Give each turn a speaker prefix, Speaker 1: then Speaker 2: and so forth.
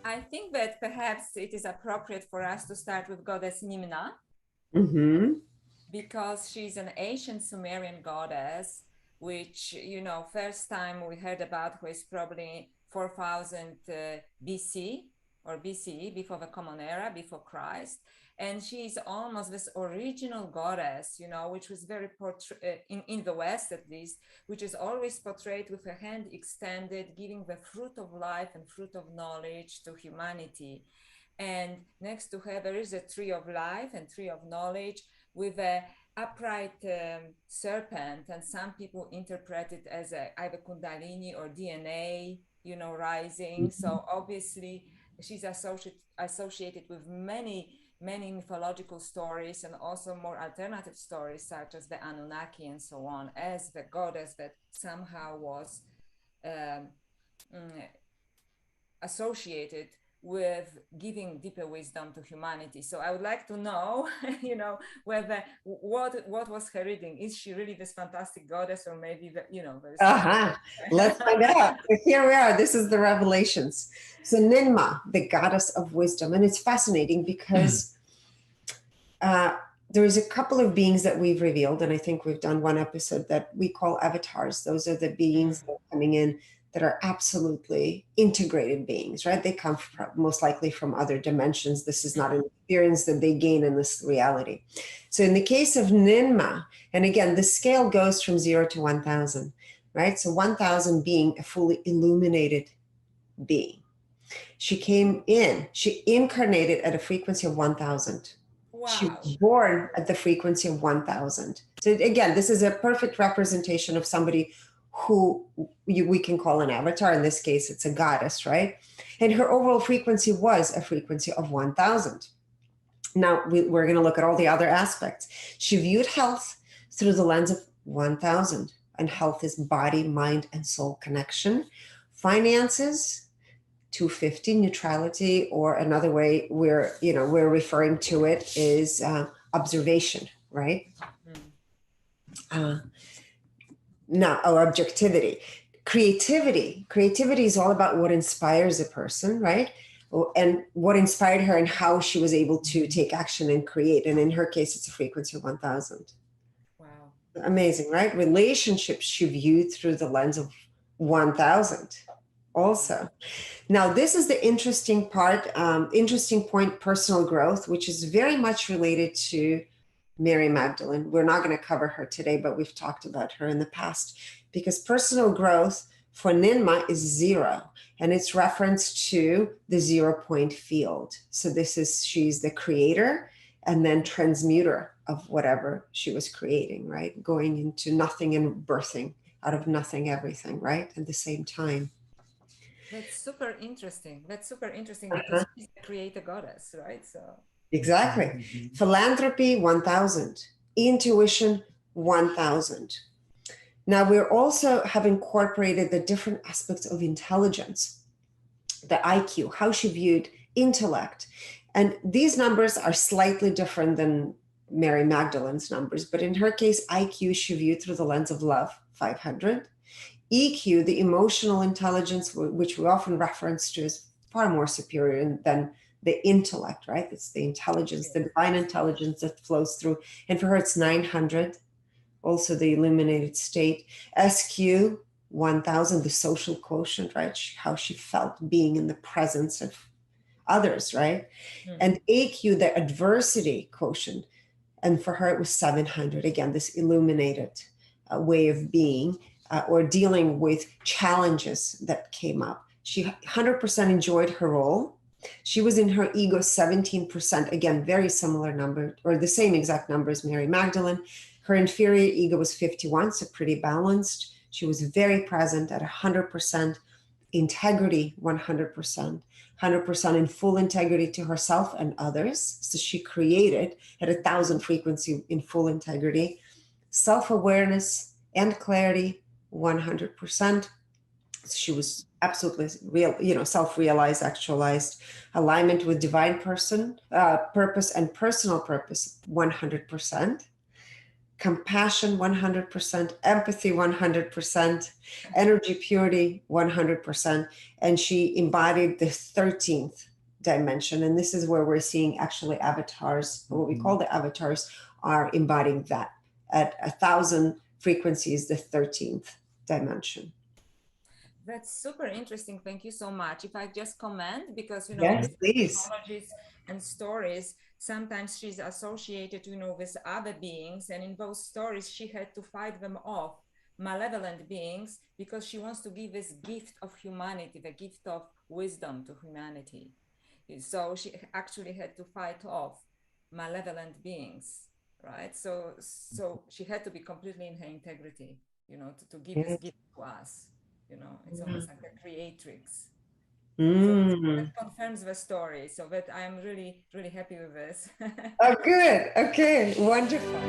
Speaker 1: I think that perhaps it is appropriate for us to start with goddess Ninmah,
Speaker 2: Mm-hmm.
Speaker 1: because she's an ancient Sumerian goddess, which, first time we heard about her is probably 4000 BC or BCE, before the Common Era, before Christ. And she is almost this original goddess, which was very in the West at least, which is always portrayed with her hand extended, giving the fruit of life and fruit of knowledge to humanity. And next to her, there is a tree of life and tree of knowledge with a upright serpent, and some people interpret it as either kundalini or DNA, rising. So obviously she's associated with many mythological stories, and also more alternative stories such as the Anunnaki and so on, as the goddess that somehow was um, mm, associated with giving deeper wisdom to humanity. So I would like to know, whether what was her reading. Is she really this fantastic goddess, or maybe there's something?
Speaker 2: Uh-huh. Let's find out. So here we are. This is the revelations. So Ninmah, the goddess of wisdom. And it's fascinating because uh, there is a couple of beings that we've revealed, and I think we've done one episode that we call avatars. Those are the beings that are coming in that are absolutely integrated beings, right? They come from, most likely from other dimensions. This is not an experience that they gain in this reality. So in the case of Ninmah, and again, the scale goes from 0 to 1,000, right? So 1,000 being a fully illuminated being. She came in, she incarnated at a frequency of 1,000. She
Speaker 1: Wow.
Speaker 2: was born at the frequency of 1,000. So again, this is a perfect representation of somebody who we can call an avatar. In this case, it's a goddess, right? And her overall frequency was a frequency of 1,000. Now we're going to look at all the other aspects. She viewed health through the lens of 1,000, and health is body, mind, and soul connection. Finances, 250, neutrality, or another way we're referring to it is observation, right? Now, or objectivity. Creativity is all about what inspires a person, right? And what inspired her and how she was able to take action and create. And in her case, it's a frequency of 1,000.
Speaker 1: Wow.
Speaker 2: Amazing, right? Relationships she viewed through the lens of 1,000 also. Now, this is the interesting part, interesting point, personal growth, which is very much related to Mary Magdalene. We're not going to cover her today, but we've talked about her in the past, because personal growth for Ninmah is 0, and it's reference to the 0 point field. So she's the creator and then transmuter of whatever she was creating, right? Going into nothing and birthing out of nothing everything, right? At the same time.
Speaker 1: That's super interesting.
Speaker 2: Uh-huh.
Speaker 1: Because she's the creator goddess, right? So
Speaker 2: Exactly. Philanthropy, 1,000. Intuition, 1,000. Now, we also have incorporated the different aspects of intelligence, the IQ, how she viewed intellect. And these numbers are slightly different than Mary Magdalene's numbers, but in her case, IQ she viewed through the lens of love, 500. EQ, the emotional intelligence, which we often reference to as far more superior than the intellect, right? It's the intelligence, the divine intelligence that flows through. And for her, it's 900. Also, the illuminated state. SQ, 1,000, the social quotient, right? How she felt being in the presence of others, right? And AQ, the adversity quotient. And for her, it was 700. Again, this illuminated way of being. Or dealing with challenges that came up. She 100% enjoyed her role. She was in her ego 17%, again, very similar number, or the same exact number as Mary Magdalene. Her inferior ego was 51, so pretty balanced. She was very present at 100%, integrity 100%, 100% in full integrity to herself and others. So she created at 1,000 frequency in full integrity, self-awareness and clarity, 100%. She was absolutely real, self-realized, actualized, alignment with divine purpose and personal purpose, 100%. compassion 100%, empathy 100%, energy purity 100%. And she embodied the 13th dimension. And this is where we're seeing actually avatars, what we call the avatars, are embodying that at 1,000 frequencies, the 13th dimension.
Speaker 1: That's super interesting. Thank you so much. If I just comment, because,
Speaker 2: Yes,
Speaker 1: with
Speaker 2: please.
Speaker 1: technologies and stories, sometimes she's associated, with other beings. And in both stories, she had to fight them off, malevolent beings, because she wants to give this gift of humanity, the gift of wisdom to humanity. So she actually had to fight off malevolent beings, right? So she had to be completely in her integrity, to give this gift to us. It's almost like the creatrix. So that confirms the story. So that I'm really, really happy with this.
Speaker 2: Oh, good. Okay, wonderful.